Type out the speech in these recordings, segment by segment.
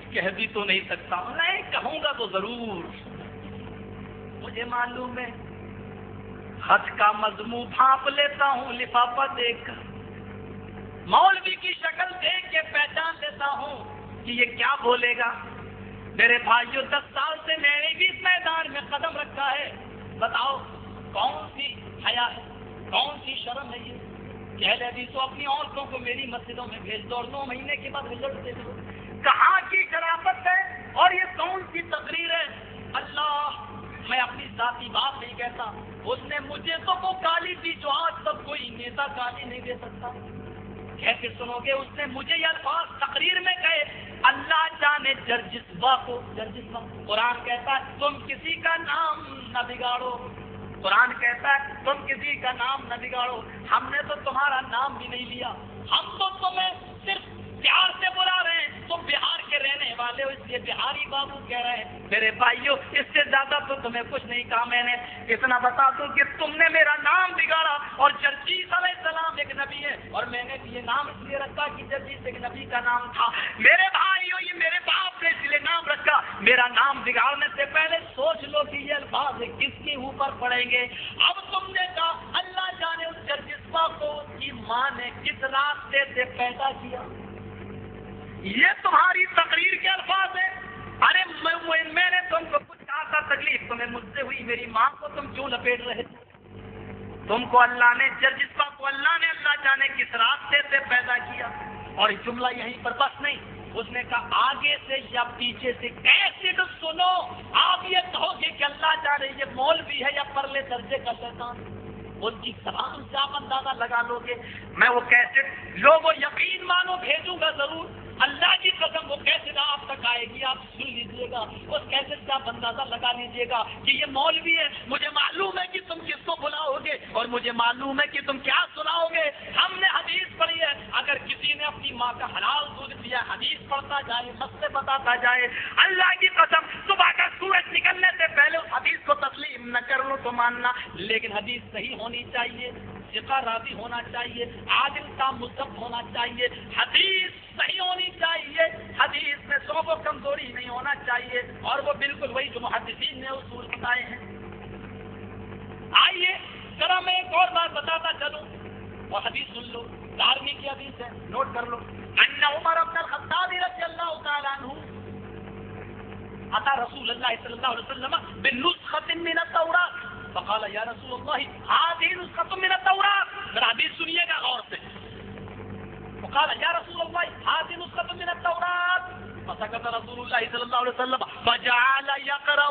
کچھ کہہ بھی تو نہیں سکتا، نہیں کہوں گا تو ضرور. مجھے معلوم ہے خط کا مضمون بھانپ لیتا ہوں لفافہ دیکھ کر، مولوی کی شکل دیکھ کے پہچان لیتا ہوں کہ یہ کیا بولے گا. میرے بھائیوں 10 سال سے میں نے بھی اس میدان میں قدم رکھا ہے. بتاؤ کون سی حیا ہے، کون سی شرم ہے یہ کہ اہل حدیثوں اپنی عورتوں کو میری مسجدوں میں بھیج دو اور 9 مہینے کے بعد رزلٹ دے دو. کہاں کی شرافت ہے اور یہ کون سی تقریر ہے. اللہ، میں اپنی ذاتی بات نہیں کہتا، اس نے مجھے تو وہ گالی دی جو آج تک کوئی نیتا گالی نہیں دے سکتا. کیسے سنو گے، اس نے مجھے یہ الفاظ تقریر میں کہے، اللہ جانے جرجسوا کو. جرجسوا قرآن کہتا ہے تم کسی کا نام نہ بگاڑو، قرآن کہتا ہے تم کسی کا نام نہ بگاڑو. ہم نے تو تمہارا نام بھی نہیں لیا، ہم تو تمہیں صرف پیار سے بلا رہے ہیں. تم بہار کے رہنے والے ہو اس لیے بہاری بابو کہہ رہے ہیں. میرے بھائیوں اس سے زیادہ تو تمہیں کچھ نہیں کہا. میں نے اتنا بتا دوں کہ تم نے میرا نام بگاڑا، اور جرجیس علیہ السلام ایک نبی ہے، اور میں نے یہ نام اس لیے رکھا کہ جرجیس ایک نبی کا نام تھا. میرے بھائیوں یہ میرے باپ نے اس لیے نام رکھا. میرا نام بگاڑنے سے پہلے سوچ لو کہ یہ الفاظ کس کے اوپر پڑیں گے. اب تم نے کہا اللہ جانے اس جرجسوا کو اس کی ماں نے کس راستے سے پیدا کیا. یہ تمہاری تقریر کے الفاظ ہیں. ارے میں نے تم کو کچھ کہا تھا، تکلیف تمہیں مجھ سے ہوئی، میری ماں کو تم کیوں لپیٹ رہے تھے. تم کو اللہ نے جرجسوا کو اللہ نے اللہ جانے کس راستے سے پیدا کیا. اور جملہ یہیں پر بس نہیں، اس نے کہا آگے سے یا پیچھے سے. کیسے تو سنو، آپ یہ کہو گے کہ اللہ جانے یہ مولوی ہے یا پرلے درجے کا شیطان. ان کی زبان سے آپ اندازہ لگا لو گے. میں وہ کیسٹ لوگوں یقین مانو بھیجوں گا ضرور. اللہ کی قسم وہ کیسٹ آپ تک آئے گی، آپ سن لیجیے گا. اس کیسٹ سے آپ اندازہ لگا لیجیے گا کہ یہ مولوی ہے. مجھے معلوم ہے کہ تم کس کو بلاؤ گے اور مجھے معلوم ہے کہ تم کیا سناؤ گے. ہم نے حدیث پڑھی ہے، اگر کسی نے اپنی ماں کا حلال دودھ پیا، حدیث پڑھتا جائے، مسئلے بتاتا جائے، اللہ کی قسم صبح کا سورج نکلنے سے پہلے اس حدیث کو تسلیم نہ کر لو تو ماننا. لیکن حدیث صحیح ہونی چاہیے، ثقہ راضی ہونا چاہیے، عادل کا مصحف ہونا چاہیے، حدیث صحیح ہونی چاہیے، حدیث میں سو کو کمزوری نہیں ہونا چاہیے، اور وہ بالکل وہی جو محدثین نے اصول بتائے ہیں. آئیے ذرا میں ایک اور بات بتاتا چلوں، اور حدیث سن لو، دارمی کی حدیث ہے، نوٹ کر لو. ان عمر بن الخطاب رضی اللہ تعالیٰ عنہ اتى رسول اللہ صلی اللہ علیہ وسلم بنسخة من التوراۃ فقال یا رسول اللہ هذه نسخة من التوراۃ. ذرا حدیث سنیے گا غور سے. فقال یا رسول اللہ هذه نسخة من التوراۃ فسكت رسول اللہ صلی اللہ علیہ وسلم فجعل يقرأ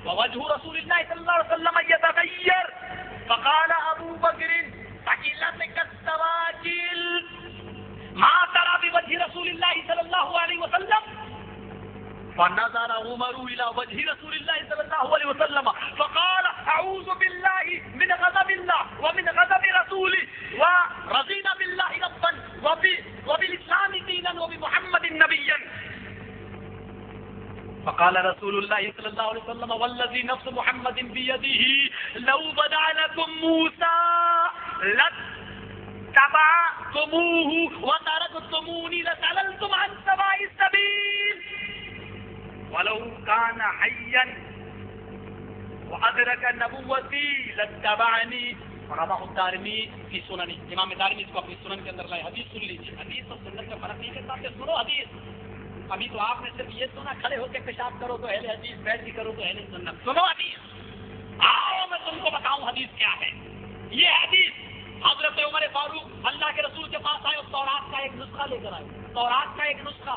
ووجه رسول اللہ صلی اللہ علیہ وسلم يتغير فقال ابو بکر ثقلتك السواجل ما ترى بوجه رسول اللہ صلی اللہ علیہ وسلم. فنظر عمر الى وجه رسول الله صلى الله عليه وسلم فقال اعوذ بالله من غضب الله ومن غضب رسوله ورضينا بالله ربا وبالاسلام دينا وبمحمد نبيا. فقال رسول الله صلى الله عليه وسلم والذي نفس محمد بيده لو بدا لكم موسى لاتبعتموه وتركتموني لسللتم عن سواء السبيل ولو كان حيا وادرك نبوتي لاتبعني. رواه الدارمی فی سنن. امام دارمی اس کو اپنی سنن کے اندر لائے. حدیث سن لیجیے، حدیث اور سنت کا فرق نہیں کرتا. سنو حدیث. ابھی تو آپ نے صرف یہ سنا کھڑے ہو کے پیشاب کرو تو اہل حدیث، بیٹھ کے کرو تو اہل سنت. سنو حدیث. آؤ میں تم کو بتاؤں حدیث کیا ہے. یہ حدیث حضرت عمر فاروق اللہ کے رسول کے پاس آئے اور تورات کا ایک نسخہ لے کر آئے. تورات کا ایک نسخہ،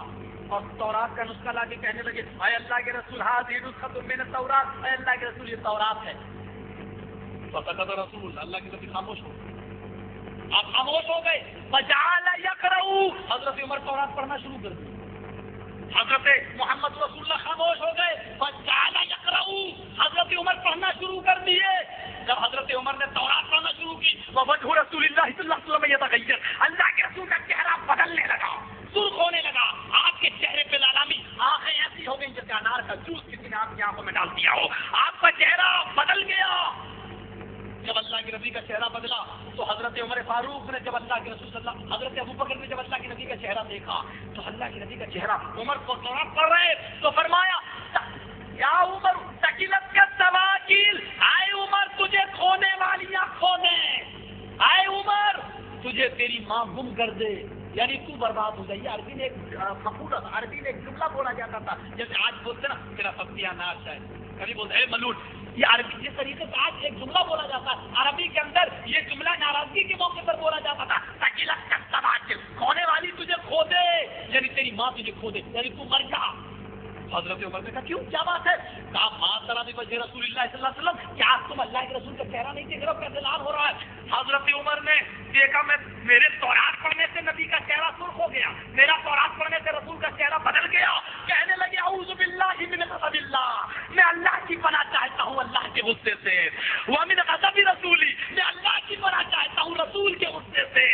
اور تورات کا نسخہ لا کے کہنے لگے اے اللہ کے رسول هذه نسخة من التوراۃ. اے اللہ کے رسول یہ تورات ہے. فسكت رسول اللہ کے رسول خاموش ہو گئے. آپ خاموش ہو گئے. فجعل يقرأ. حضرت عمر تورات پڑھنا شروع کر دی. حضرت محمد رسول اللہ خاموش ہو گئے. فجعل يقرأ. حضرت عمر پڑھنا شروع کر دیے. جب حضرت عمر نے تورات پڑھنا شروع کی وجه رسول اللہ صلی اللہ علیہ وسلم يتغير. اللہ کے رسول کا چہرہ بدلنے لگا، سرخ ہونے لگا. آپ کے چہرے پہ لالامی، آنکھیں ایسی ہو گئی جیسے انار کا جوس کسی نے آپ کی آنکھوں میں ڈال دیا ہو. آپ کا چہرہ بدل گیا. جب اللہ کے نبی کا چہرہ بدلا تو حضرت عمر فاروق نے جب اللہ کے رسول صلی اللہ، حضرت ابو بکر نے جب اللہ کے نبی کا چہرہ دیکھا تو تو اللہ کے نبی کا چہرہ عمر کو تورات پڑھ رہے تو فرمایا یا عمر سکیلت کا سواکیل، آئے عمر تجھے کھونے والیاں کھونے، آئے عمر تجھے تیری ماں گم کر دے، یعنی تو برباد ہو گئی. عربی میں ایک مقولہ، عربی میں ایک جملہ بولا جاتا تھا جیسے آج بولتے نا تیرا ستیہ ناش ہے، کبھی بولتے اے ملوٹ. یہ عربی اس طریقے سے آج ایک جملہ بولا جاتا ہے. عربی کے اندر یہ جملہ ناراضگی کے موقع پر بولا جاتا تھا. سکیلت کا سواکیل، کھونے والی تجھے کھو دے، یعنی تیری ماں تجھے کھو دے، یعنی تو مر جا. حضرت عمر نے کہا کیوں، کیا بات ہے؟ کہا ماں ترا بھی وجہ رسول اللہ صلی اللہ علیہ وسلم، کیا تم اللہ کے رسول کا چہرہ نہیں دیکھ رہے ہو کیسے لال ہو رہا ہے؟ حضرت عمر نے دیکھا میرے تورات پڑھنے سے نبی کا چہرہ سرخ ہو گیا، میرا تورات پڑھنے سے رسول کا چہرہ بدل گیا. کہنے لگے اعوذ باللہ من غضب اللہ، میں اللہ کی پناہ چاہتا ہوں اللہ کے غصے سے، ومن غضب رسولی، میں اللہ کی پناہ چاہتا ہوں رسول کے غصے سے.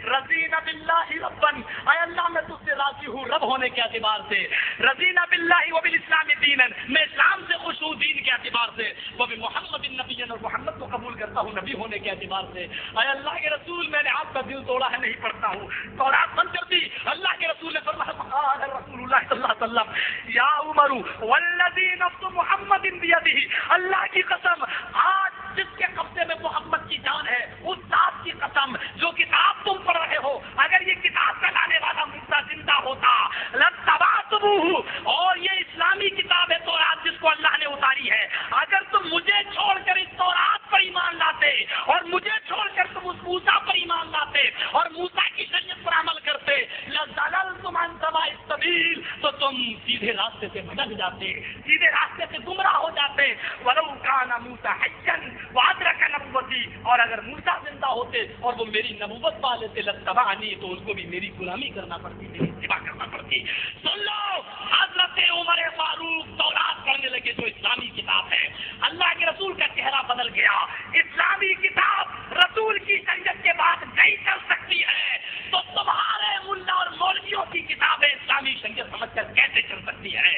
رضینا باللہ ربن، اے اللہ میں تجھ سے راضی ہوں رب ہونے کے اعتبار سے. رضینا باللہ وبالاسلام دینا، میں اسلام سے خوش ہوں دین کے اعتبار سے. وبمحمد النبی، اور محمد کو قبول کرتا ہوں نبی ہونے کے اعتبار سے. اے اللہ کے رسول میں نے آپ کا دل توڑا ہے نہیں پڑھتا ہوں. تورات بند کر دی. اللہ کے رسول نے فرمایا قال رسول اللہ صلی اللہ علیہ وسلم یا عمر والذی نفس محمد بیدہ، اللہ کی قسم آج جس کے قبضے میں محمد کی جان ہے اس ذات کی قسم جو کتاب تم پڑھ رہے ہو، اگر یہ کتاب کا لانے والا موسیٰ زندہ ہوتا لاتبعتموہ، اور یہ اسلامی کتاب ہے تورات جس کو اللہ نے اتاری ہے، اگر تم مجھے چھوڑ کر اس تورات پر ایمان لاتے اور مجھے چھوڑ کر تم اس موسیٰ پر ایمان لاتے اور موسیٰ کی شریعت پر عمل کرتے لضللتم عن سواء السبیل، تو تم سیدھے راستے سے بھٹک جاتے، سیدھے راستے سے گمراہ ہو جاتے. ولو کان موسیٰ حیا وادرک نبوتی، اور اگر موسیٰ زندہ ہوتے اور وہ میری نبوت پا لیتے لاتبعنی، تو ان کو بھی میری غلامی کرنا پڑتی، میری اتباع کرنا پڑتی. سن لو، حضرت عمر فاروق تورات پڑھنے لگے جو اسلامی کتاب ہے. اللہ کے رسول کا چہرہ بدل گیا. اسلامی کتاب رسول کی شریعت کے بعد نہیں چل سکتی ہے تو تمہارے ملا اور مولویوں کی کتابیں اسلامی شریعت سمجھ کر کیسے چل سکتی ہے؟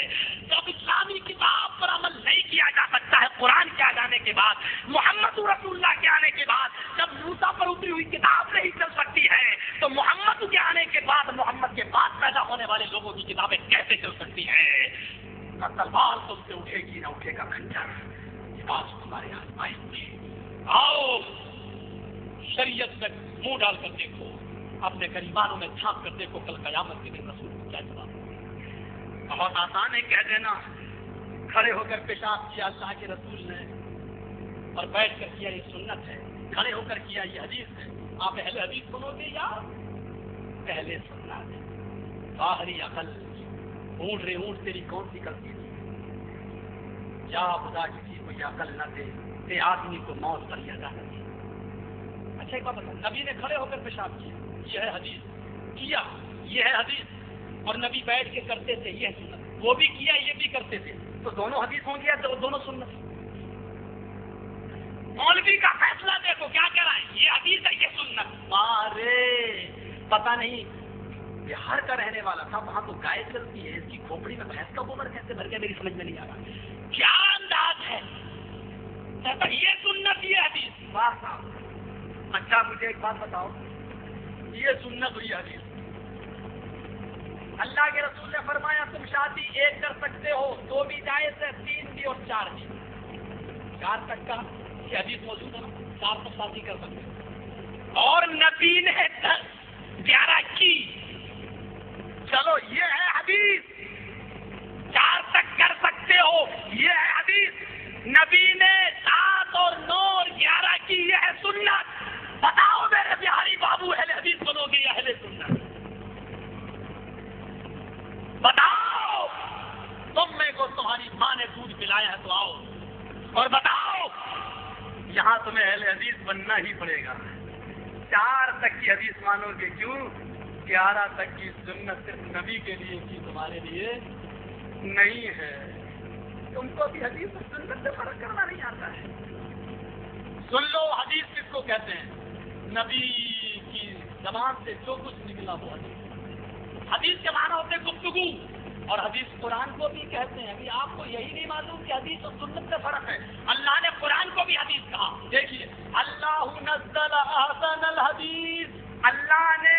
جب اسلامی کتاب پر عمل نہیں کیا جا سکتا ہے قرآن کے آ جانے کے بعد، محمد رسول اللہ کے آنے کے بعد، جب موسیٰ پر اتری ہوئی کتاب نہیں چل سکتی ہے تو محمد کے آنے کے بعد، محمد کے بعد پیدا ہونے والے لوگوں کی کتابیں کیسے چل سکتی ہیں؟ نہ تلوار تم سے اٹھے گی نہ اٹھے گا کھنجر. یہ بات تمہارے ہاتھ آئی ہوئی. آؤ شریعت میں منہ ڈال کر دیکھو، اپنے گریبانوں میں چھاپ کر دیکھو، کل قیامت کے دن رسول کو کیا جواب. بہت آسان ہے کہہ دینا، کھڑے ہو کر پیشاب کیا اللہ کے رسول نے اور بیٹھ کر کیا یہ سنت ہے، کھڑے ہو کر کیا یہ حدیث ہے. آپ اہل حدیث سنو گے یا پہلے سننا ہے؟ باہری عقل اونٹ رے اونٹ تیری کون سی غلطی تھی؟ کیا خدا کسی کو یہ عقل نہ دے کہ آدمی کو موت پر یہ نہ دے. اچھا ایک بات بتا، نبی نے کھڑے ہو کر پیشاب کیا، یہ ہے حدیث، کیا یہ ہے حدیث، اور نبی بیٹھ کے کرتے تھے یہ سنت، وہ بھی کیا یہ بھی کرتے تھے، تو دونوں حدیث ہوں گے یا دونوں سنت؟ مولوی کا فیصلہ دیکھو کیا کہہ رہا ہے، یہ حدیث ہے یہ سنت. ارے پتہ نہیں بہار کا رہنے والا تھا، وہاں تو گائے چلتی ہے، اس کی کھوپڑی میں بھینس کا گوبر کیسے بھر گیا میری سمجھ میں نہیں آ رہا. کیا انداز ہے، یہ سنت یہ حدیث. واہ صاحب. اچھا مجھے ایک بات بتاؤ، یہ سنت ہوئی حدیث. اللہ کے رسول نے فرمایا تم شادی ایک کر سکتے ہو، 2 بھی جائز ہے، 3 بھی اور 4 بھی. 4 تک کا یہ حدیث موجود ہے، 4 تک شادی کر سکتے ہو. اور نبی نے 10 11 کی. چلو یہ ہے حدیث، 4 تک کر سکتے ہو یہ ہے حدیث. نبی نے 7 اور 9 اور 11 کی، یہ ہے سنت. بتاؤ میرے بہاری بابو اہل حدیث بنو گے یا اہل سنت؟ بتاؤ. تم میں کو تمہاری ماں نے دودھ پلایا ہے تو آؤ اور بتاؤ. یہاں تمہیں اہل حدیث بننا ہی پڑے گا. 4 تک کی حدیث مانو گے کیوں؟ 11 تک کی سنت صرف نبی کے لیے کی، تمہارے لیے نہیں ہے. تم کو بھی حدیث اور سنت سے فرق کرنا نہیں آتا ہے. سن لو حدیث کس کو کہتے ہیں؟ نبی کی زبان سے جو کچھ نکلا وہ حدیث. حدیث کے معنی ہوتے گفتگو، اور حدیث قرآن کو بھی کہتے ہیں. ابھی آپ کو یہی نہیں معلوم کہ حدیث اور سنت سے فرق ہے. اللہ نے قرآن کو بھی حدیث کہا. دیکھیے اللہ نزل احسن الحدیث، اللہ نے